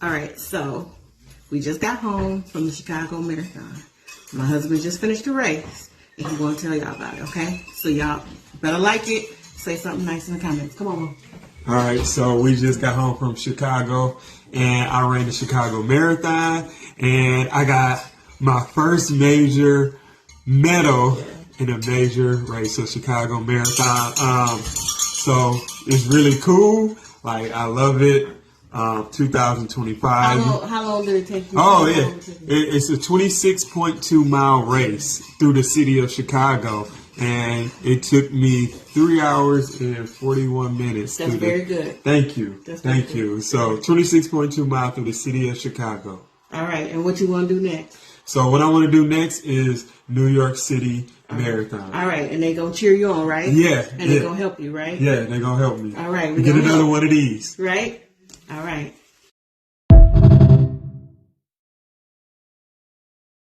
All right, so we just got home from the Chicago Marathon. My husband just finished the race, and he's going to tell y'all about it, okay? So y'all better like it. Say something nice in the comments. Come on, Mom. All right, so we just got home from Chicago, and I ran the Chicago Marathon, and I got my first major medal in a major race, so Chicago Marathon. So it's really cool. Like, I love it. 2025. How long did it take you? Oh, yeah. It's a 26.2 mile race through the city of Chicago. And it took me 3 hours and 41 minutes. That's very good. Thank you. Thank you. So 26.2 miles through the city of Chicago. All right. And what you want to do next? So what I want to do next is New York City Marathon. All right. And they going to cheer you on, right? Yeah. And they're going to help you, right? Yeah, they're going to help me. All right. Get another one of these. Right? All right.